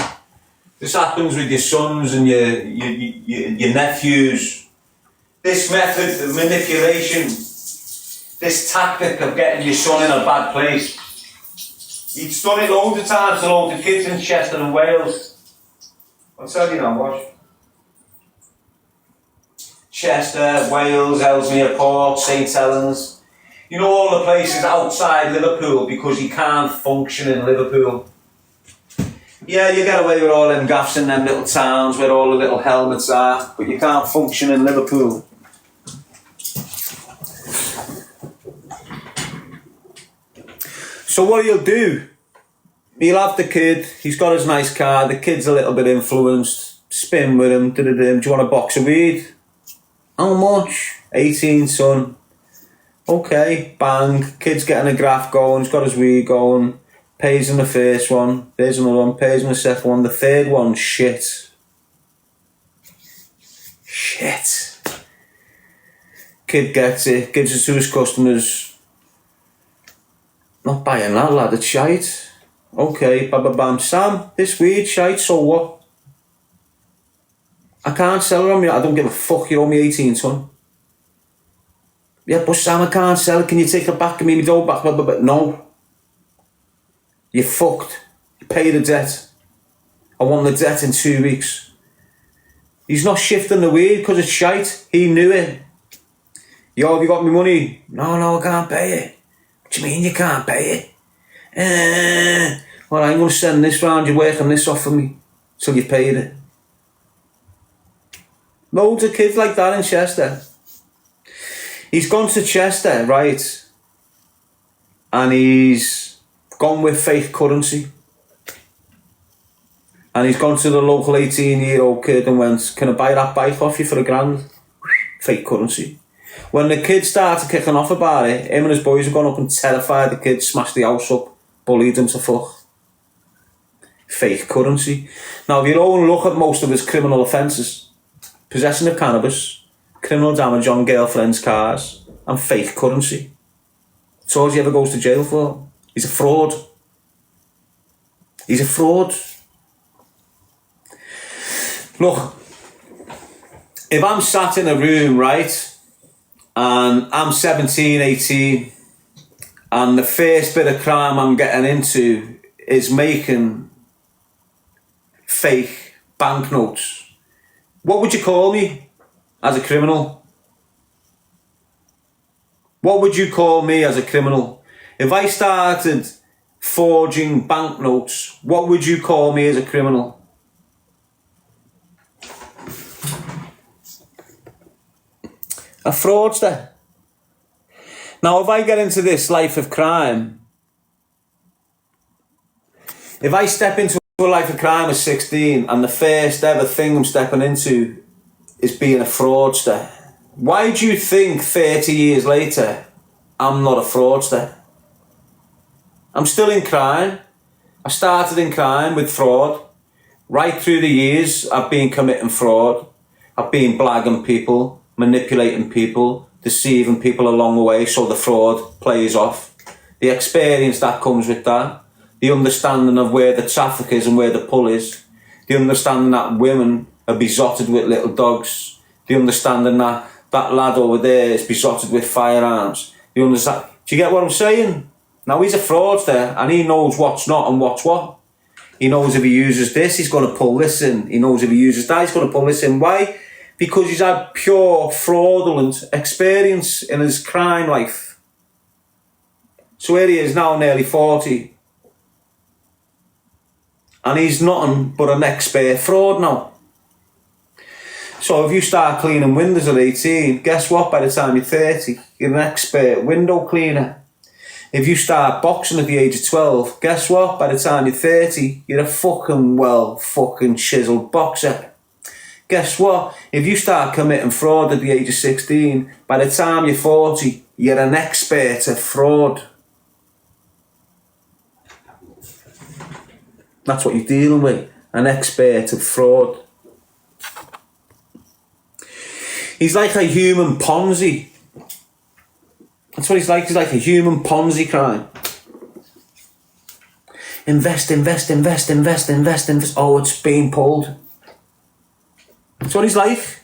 This happens with your sons and your nephews. This method of manipulation, this tactic of getting your son in a bad place. He's done it loads of times to loads of kids in Chester and Wales. I'll tell you now, watch. Chester, Wales, Ellesmere Port, St Helens. You know, all the places outside Liverpool because you can't function in Liverpool. Yeah, you get away with all them gaffs in them little towns where all the little helmets are, but you can't function in Liverpool. So what he'll do, he'll have the kid, he's got his nice car, the kid's a little bit influenced, spin with him, do you want a box of weed? How much? 18, son. Okay, bang, kid's getting a graph going, he's got his weed going, pays him the first one, there's another one, pays him the second one, the third one, shit. Shit. Kid gets it, gives it to his customers. Not buying that, lad, it's shite. Okay, bam, Sam, this weed, shite, so what? I can't sell it on me, I don't give a fuck, you owe me 18, son. Yeah, but Sam, I can't sell it. Can you take it back? Give me my dough back? No. You're fucked. You pay the debt. I want the debt in 2 weeks. He's not shifting the weed because it's shite. He knew it. Yo, have you got me money? No, I can't pay it. What do you mean you can't pay it? Well, I'm going to send this round. You're working this off for me till you've paid it. Loads of kids like that in Chester. He's gone to Chester, right, and he's gone with fake currency. And he's gone to the local 18-year-old kid and went, can I buy that bike off you for £1,000? Fake currency. When the kid started kicking off about it, him and his boys have gone up and terrified the kid, smashed the house up, bullied him to fuck. Fake currency. Now, if you don't look at most of his criminal offences, possession of cannabis, criminal damage on girlfriends' cars, and fake currency. That's all he ever goes to jail for. He's a fraud. He's a fraud. Look, if I'm sat in a room, right, and I'm 17, 18, and the first bit of crime I'm getting into is making fake banknotes, what would you call me? As a criminal? What would you call me as a criminal? If I started forging banknotes, what would you call me as a criminal? A fraudster. Now, if I get into this life of crime, if I step into a life of crime at 16 and the first ever thing I'm stepping into is being a fraudster, why do you think 30 years later I'm not a fraudster? I'm still in crime. I started in crime with fraud. Right through the years I've been committing fraud. I've been blagging people, manipulating people, deceiving people along the way so the fraud plays off. The experience that comes with that, the understanding of where the traffic is and where the pull is, the understanding that women are besotted with little dogs, the understanding that that lad over there is besotted with firearms. You understand? Do you get what I'm saying? Now, he's a fraudster and he knows what's not and what's what. He knows if he uses this, he's going to pull this in. He knows if he uses that, he's going to pull this in. Why? Because he's had pure fraudulent experience in his crime life. So here he is now, nearly 40. And he's nothing but an expert fraud now. So if you start cleaning windows at 18, guess what? By the time you're 30, you're an expert window cleaner. If you start boxing at the age of 12, guess what? By the time you're 30, you're a fucking chiseled boxer. Guess what? If you start committing fraud at the age of 16, by the time you're 40, you're an expert at fraud. That's what you're dealing with, an expert at fraud. He's like a human Ponzi. That's what he's like a human Ponzi crime. Invest. Oh, it's being pulled. That's what he's like.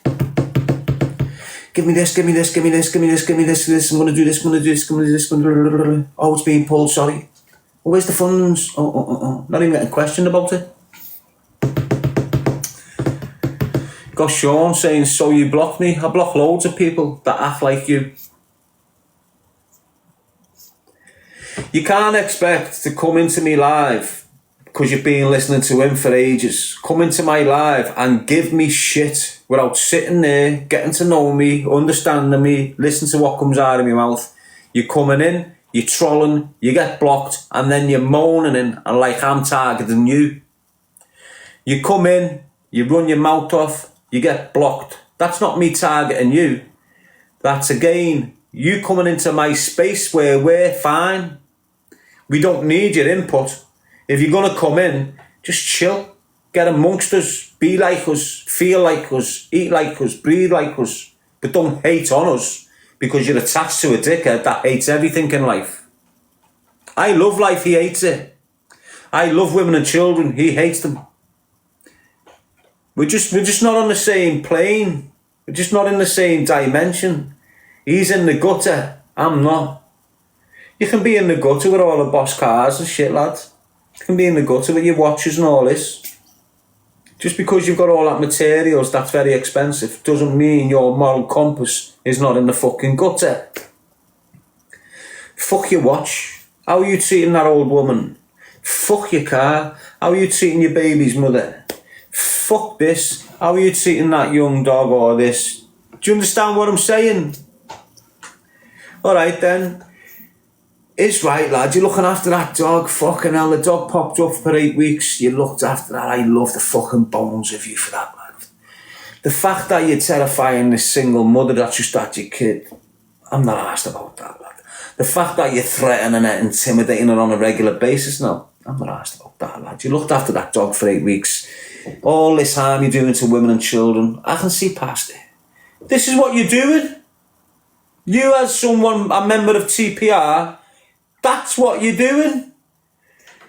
Give me this. I'm going to do this. Oh, it's being pulled, sorry. Oh, where's the funds? Oh. Not even getting questioned about it. Got Sean saying, so you blocked me. I block loads of people that act like you. You can't expect to come into me live because you've been listening to him for ages. Come into my live and give me shit without sitting there, getting to know me, understanding me, listen to what comes out of my mouth. You're coming in, you're trolling, you get blocked, and then you're moaning in and like I'm targeting you. You come in, you run your mouth off, you get blocked. That's not me targeting you. That's again, you coming into my space where we're fine. We don't need your input. If you're going to come in, just chill. Get amongst us. Be like us. Feel like us. Eat like us. Breathe like us. But don't hate on us because you're attached to a dickhead that hates everything in life. I love life. He hates it. I love women and children. He hates them. We're just not on the same plane. We're just not in the same dimension. He's in the gutter. I'm not. You can be in the gutter with all the boss cars and shit, lad. You can be in the gutter with your watches and all this. Just because you've got all that materials that's very expensive doesn't mean your moral compass is not in the fucking gutter. Fuck your watch. How are you treating that old woman? Fuck your car. How are you treating your baby's mother? Fuck this. How are you treating that young dog or this? Do you understand what I'm saying? Alright then. It's right, lad. You're looking after that dog. Fucking hell, the dog popped up for 8 weeks. You looked after that. I love the fucking bones of you for that, lad. The fact that you're terrifying this single mother that's just had your kid, I'm not asked about that, lad. The fact that you're threatening her, intimidating her on a regular basis, no, I'm not asked about that, lad. You looked after that dog for 8 weeks. All this harm you're doing to women and children, I can see past it. This is what you're doing. You as someone, a member of TPR, that's what you're doing.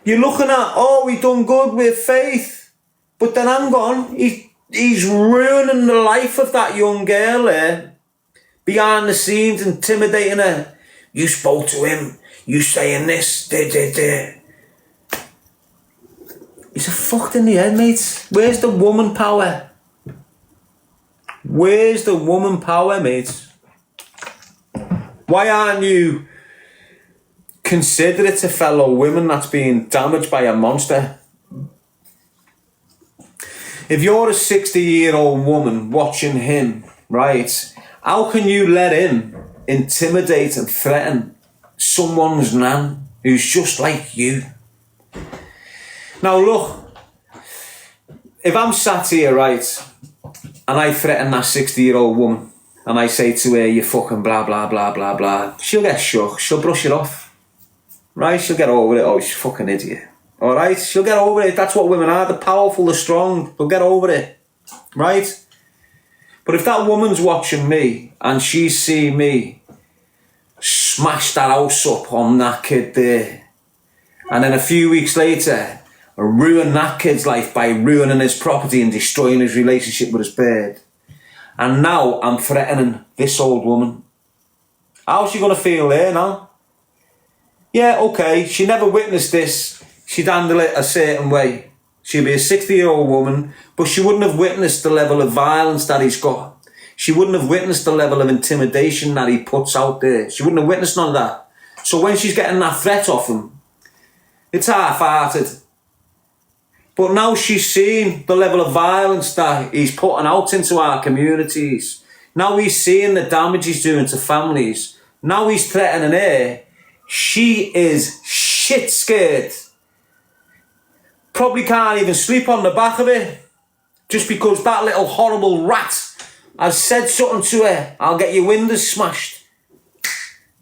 You're looking at, oh, we done good with Faith. But then hang on, he's ruining the life of that young girl there. Behind the scenes, intimidating her. You spoke to him, you saying this, He's a fucked in the head, mate. Where's the woman power? Where's the woman power, mate? Why aren't you considerate to fellow women that's being damaged by a monster? If you're a 60-year-old woman watching him, right, how can you let him intimidate and threaten someone's nan who's just like you? Now look, if I'm sat here, right, and I threaten that 60-year-old woman and I say to her, you fucking blah, blah, blah, blah, blah, she'll get shook, she'll brush it off. Right, she'll get over it. Oh, she's a fucking idiot. Alright, she'll get over it. That's what women are. They're powerful, they're strong. They'll get over it. Right? But if that woman's watching me and she's seeing me smash that house up on that kid there, and then a few weeks later ruin that kid's life by ruining his property and destroying his relationship with his bird, and now I'm threatening this old woman, how's she going to feel there now? Yeah, okay, she never witnessed this. She'd handle it a certain way. She'll be a 60-year-old woman, but she wouldn't have witnessed the level of violence that he's got. She wouldn't have witnessed the level of intimidation that he puts out there. She wouldn't have witnessed none of that. So when she's getting that threat off him, it's half-hearted. But now she's seen the level of violence that he's putting out into our communities. Now he's seeing the damage he's doing to families. Now he's threatening her. She is shit scared. Probably can't even sleep on the back of it. Just because that little horrible rat has said something to her. I'll get your windows smashed.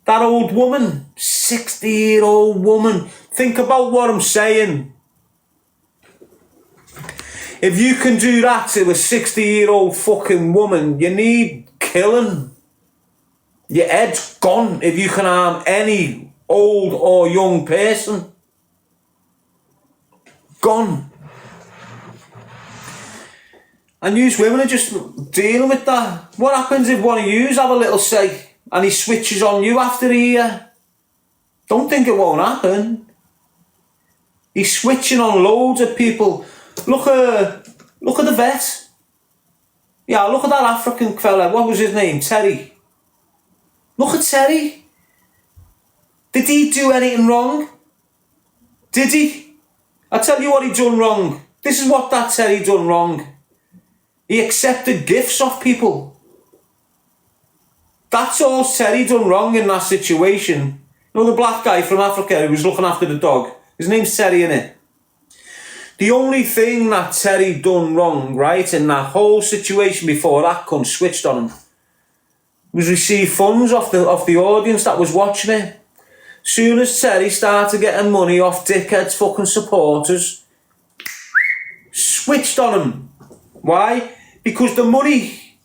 That old woman, 60-year-old woman. Think about what I'm saying. If you can do that to a 60-year-old fucking woman, you need killing. Your head's gone if you can harm any old or young person. Gone. And you women are just dealing with that. What happens if one of yous have a little say and he switches on you after a year? Don't think it won't happen. He's switching on loads of people. Look at the vet. Yeah, look at that African fella. What was his name? Terry. Look at Terry. Did he do anything wrong? Did he? I tell you what he done wrong. This is what that Terry done wrong. He accepted gifts off people. That's all Terry done wrong in that situation. You know the black guy from Africa who was looking after the dog? His name's Terry, innit? The only thing that Terry done wrong, right, in that whole situation before that cunt switched on him, was receive funds off the audience that was watching it. Soon as Terry started getting money off dickheads fucking supporters, switched on him. Why? Because the money,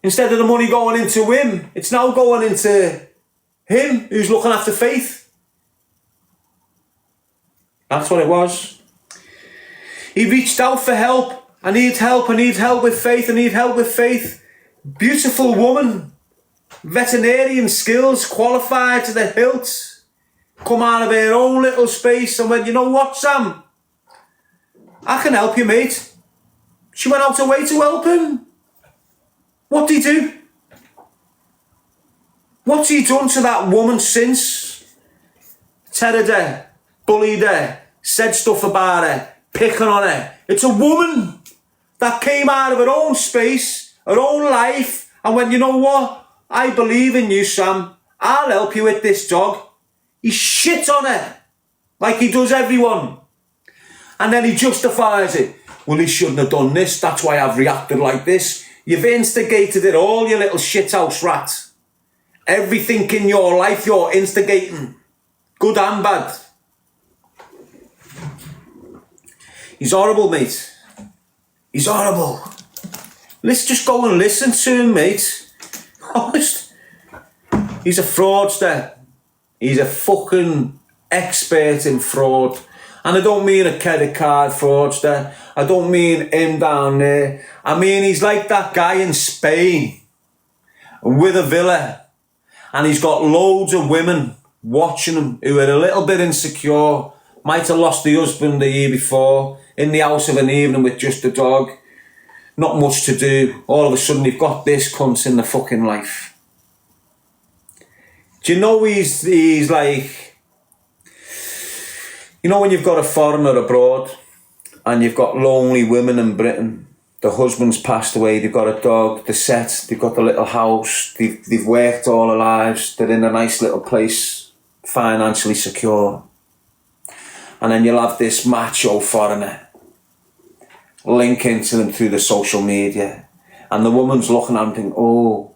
instead of the money going into him, it's now going into him who's looking after Faith. That's what it was. He reached out for help. I need help with Faith, I need help with Faith. Beautiful woman. Veterinarian skills, qualified to the hilt. Come out of her own little space and went, you know what, Sam? I can help you, mate. She went out her way to help him. What did he do? What's he done to that woman since? Terrored her, bullied her, said stuff about her, picking on her. It's a woman that came out of her own space, her own life, and went, you know what? I believe in you, Sam. I'll help you with this dog. He shit on her like he does everyone. And then he justifies it. Well, he shouldn't have done this. That's why I've reacted like this. You've instigated it all, you little shithouse rat. Everything in your life you're instigating. Good and bad. He's horrible, mate. He's horrible. Let's just go and listen to him, mate. Honest. He's a fraudster. He's a fucking expert in fraud. And I don't mean a credit card fraudster. I don't mean him down there. I mean he's like that guy in Spain with a villa. And he's got loads of women watching him who are a little bit insecure. Might have lost the husband the year before. In the house of an evening with just a dog. Not much to do. All of a sudden you've got this cunt in the fucking life. Do you know he's like... You know when you've got a foreigner abroad and you've got lonely women in Britain, the husband's passed away, they've got a dog, they're set, they've got the little house, they've worked all their lives, they're in a nice little place, financially secure. And then you'll have this macho foreigner linking to them through the social media. And the woman's looking at him thinking, oh,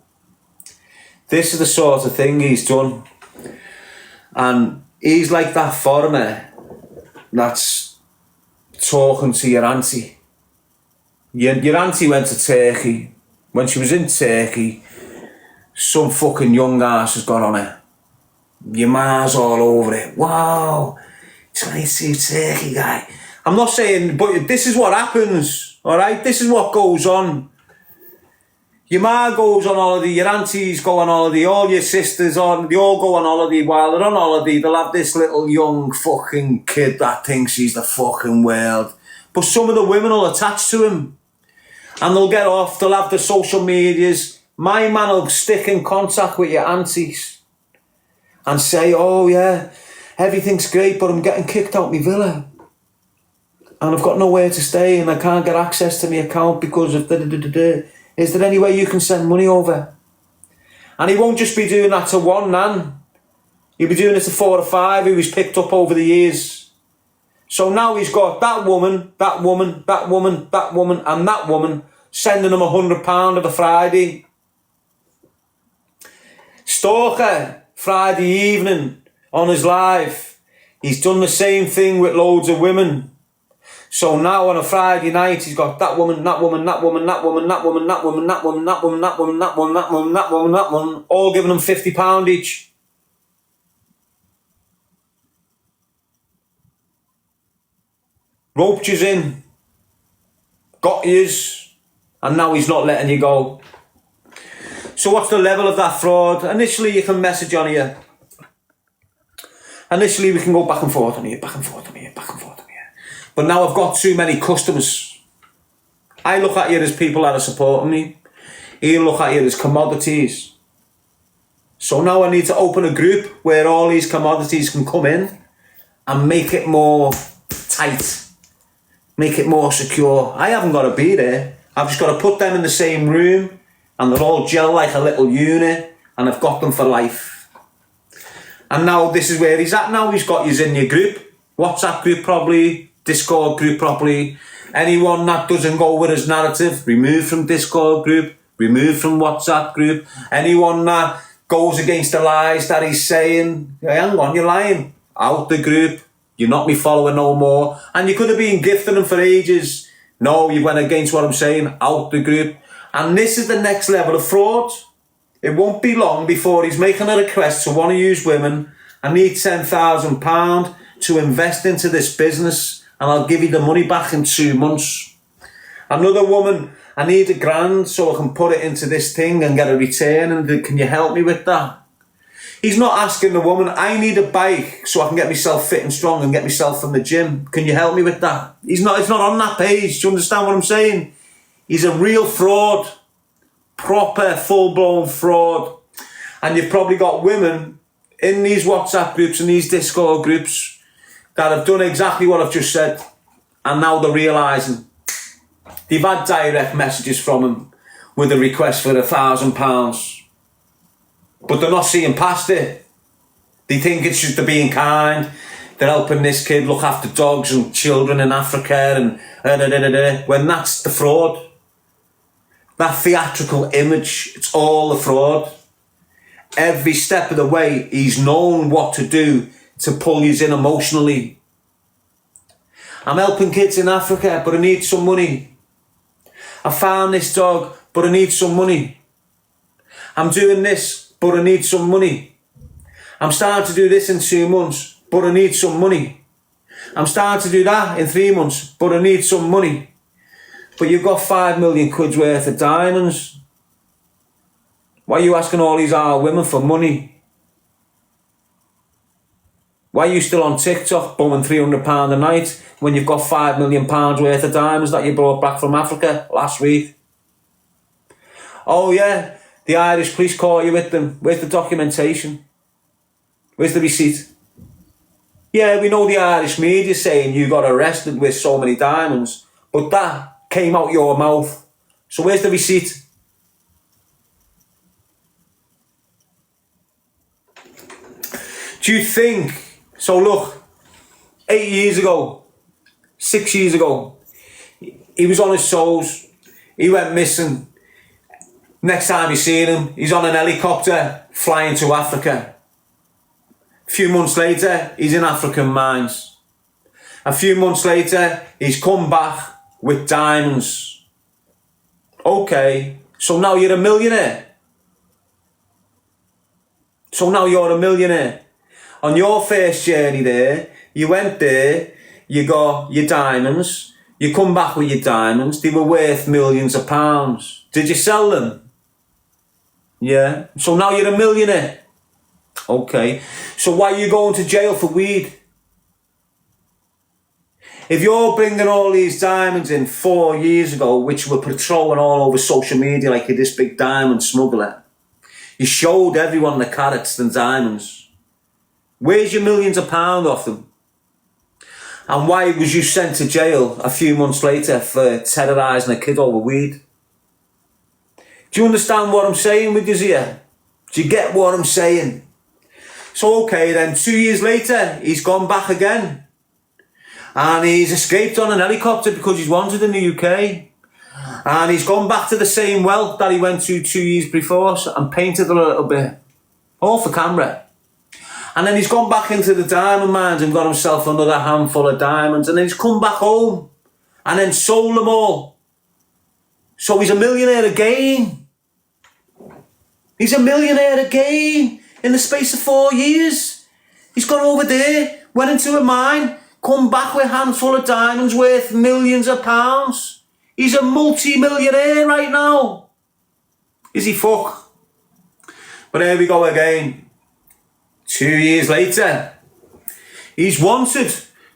this is the sort of thing he's done. And he's like that foreigner that's talking to your auntie. Your auntie went to Turkey. When she was in Turkey, some fucking young ass has got on her. Your ma's all over it. Wow, 22 Turkey guy. I'm not saying, but this is what happens, alright? This is what goes on. Your ma goes on holiday, your aunties go on holiday, all your sisters they all go on holiday. While they're on holiday, they'll have this little young fucking kid that thinks he's the fucking world. But some of the women will attach to him. And they'll get off, they'll have the social medias. My man will stick in contact with your aunties and say, oh yeah, everything's great, but I'm getting kicked out my villa. And I've got nowhere to stay and I can't get access to my account because of da-da-da-da-da. Is there any way you can send money over? And he won't just be doing that to one nan. He'll be doing it to 4 or 5 who he's picked up over the years. So now he's got that woman, that woman, that woman, that woman, and that woman sending him £100 of a Friday. Stalker, Friday evening on his live. He's done the same thing with loads of women. So now on a Friday night, he's got that woman, that woman, that woman, that woman, that woman, that woman, that woman, that woman, that woman, that woman, that woman, that woman, that woman, all giving him £50 each. Roped yous in, got yous, and now he's not letting you go. So what's the level of that fraud? Initially you can message on here. Initially we can go back and forth on here, back and forth on here, back and forth on here. But now I've got too many customers. I look at you as people that are supporting me. You look at you as commodities. So now I need to open a group where all these commodities can come in and make it more tight. Make it more secure. I haven't got to be there. I've just got to put them in the same room and they're all gel like a little unit and I've got them for life. And now this is where he's at now. He's got you in your group. WhatsApp group probably. Discord group probably. Anyone that doesn't go with his narrative, remove from Discord group. Remove from WhatsApp group. Anyone that goes against the lies that he's saying, hey, hang on, you're lying. Out the group. You're not me follower no more. And you could have been gifting him for ages. No, you went against what I'm saying. Out the group. And this is the next level of fraud. It won't be long before he's making a request to one of you women. I need £10,000 to invest into this business and I'll give you the money back in 2 months. Another woman, I need £1,000 so I can put it into this thing and get a return, and can you help me with that? He's not asking the woman, I need a bike so I can get myself fit and strong and get myself from the gym. Can you help me with that? It's not on that page. Do you understand what I'm saying? He's a real fraud. Proper, full-blown fraud. And you've probably got women in these WhatsApp groups and these Discord groups that have done exactly what I've just said. And now they're realising. They've had direct messages from him with a request for £1,000. But they're not seeing past it. They think it's just they're being kind. They're helping this kid look after dogs and children in Africa and when that's the fraud. That theatrical image, it's all the fraud. Every step of the way, he's known what to do to pull you in emotionally. I'm helping kids in Africa, but I need some money. I found this dog, but I need some money. I'm doing this, but I need some money. I'm starting to do this in 2 months, but I need some money. I'm starting to do that in 3 months, but I need some money. But you've got 5 million quid's worth of diamonds. Why are you asking all these old women for money? Why are you still on TikTok bumming £300 a night when you've got £5 million worth of diamonds that you brought back from Africa last week? Oh yeah, the Irish police caught you with them. Where's the documentation? Where's the receipt? Yeah, we know the Irish media saying you got arrested with so many diamonds, but that came out your mouth. So where's the receipt? Do you think... So look, 8 years ago, 6 years ago, he was on his toes. He went missing. Next time you see him, he's on an helicopter flying to Africa. A few months later, he's in African mines. A few months later, he's come back with diamonds. Okay, so now you're a millionaire. So now you're a millionaire. On your first journey there, you went there, you got your diamonds, you come back with your diamonds, they were worth millions of pounds. Did you sell them? Yeah. So now you're a millionaire. Okay. So why are you going to jail for weed? If you're bringing all these diamonds in 4 years ago, which were patrolling all over social media like you're this big diamond smuggler, you showed everyone the carats and diamonds. Where's your millions of pounds off them? And why was you sent to jail a few months later for terrorising a kid over weed? Do you understand what I'm saying with you here? Do you get what I'm saying? So okay then, 2 years later, he's gone back again. And he's escaped on an helicopter because he's wanted in the UK. And he's gone back to the same well that he went to 2 years before and painted it a little bit. All for camera. And then he's gone back into the diamond mines and got himself another handful of diamonds. And then he's come back home and then sold them all. So he's a millionaire again. He's a millionaire again in the space of 4 years. He's gone over there, went into a mine, come back with a handful of diamonds worth millions of pounds. He's a multi-millionaire right now. Is he fuck? But here we go again. 2 years later. He's wanted.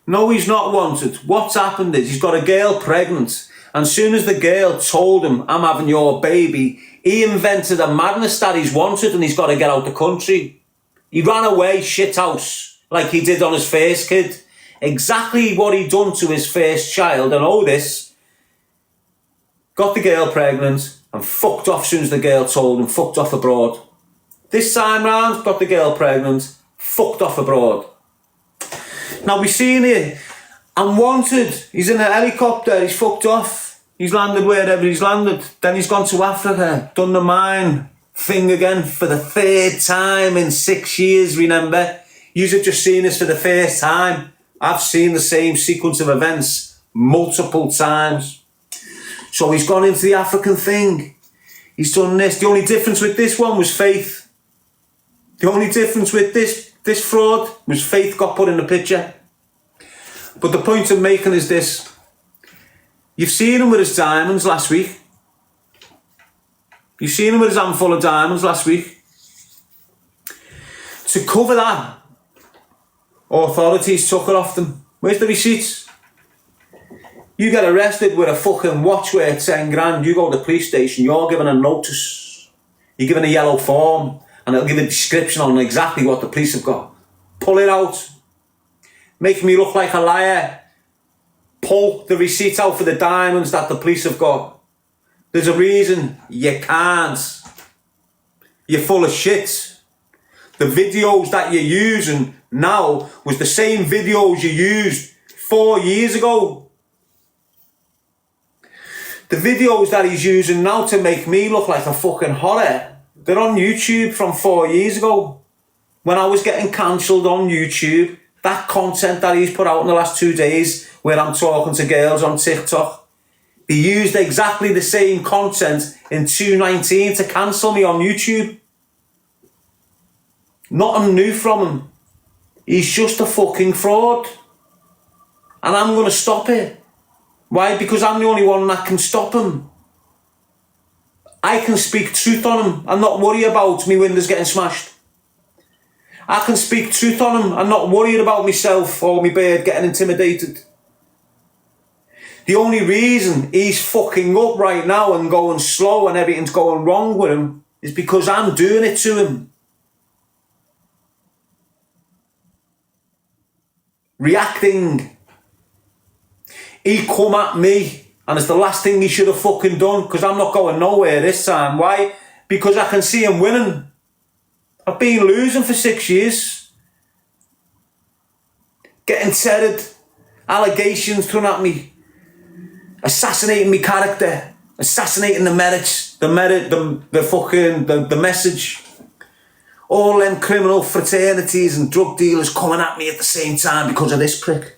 No, he's not wanted. What's happened is he's got a girl pregnant. And as soon as the girl told him, I'm having your baby, he invented a madness that he's wanted and he's got to get out the country. He ran away shithouse like he did on his first kid. Exactly what he done to his first child. And all this, got the girl pregnant and fucked off as soon as the girl told him, fucked off abroad. This time round, got the girl pregnant, fucked off abroad. Now we've seen it, unwanted, he's in a helicopter, he's fucked off. He's landed wherever he's landed. Then he's gone to Africa, done the mine thing again for the third time in 6 years, remember? You've just seen this for the first time. I've seen the same sequence of events multiple times. So he's gone into the African thing. He's done this. The only difference with this one was faith. The only difference with this fraud was faith got put in the picture. But the point I'm making is this. You've seen him with his diamonds last week. You've seen him with his handful of diamonds last week. To cover that, authorities took it off them. Where's the receipts? You get arrested with a fucking watch worth 10 grand. You go to the police station, you're given a notice. You're given a yellow form. And it'll give a description on exactly what the police have got. Pull it out. Make me look like a liar. Pull the receipt out for the diamonds that the police have got. There's a reason you can't. You're full of shit. The videos that you're using now was the same videos you used 4 years ago. The videos that he's using now to make me look like a fucking horror, they're on YouTube from 4 years ago. When I was getting cancelled on YouTube, that content that he's put out in the last 2 days, where I'm talking to girls on TikTok, he used exactly the same content in 2019 to cancel me on YouTube. Nothing new from him. He's just a fucking fraud. And I'm going to stop it. Why? Because I'm the only one that can stop him. I can speak truth on him and not worry about me windows getting smashed. I can speak truth on him and not worry about myself or my bird getting intimidated. The only reason he's fucking up right now and going slow and everything's going wrong with him is because I'm doing it to him. Reacting. He come at me. And it's the last thing he should have fucking done, because I'm not going nowhere this time. Why? Because I can see him winning. I've been losing for 6 years. Getting tethered. Allegations thrown at me. Assassinating my character. Assassinating the merits. The message. All them criminal fraternities and drug dealers coming at me at the same time because of this prick.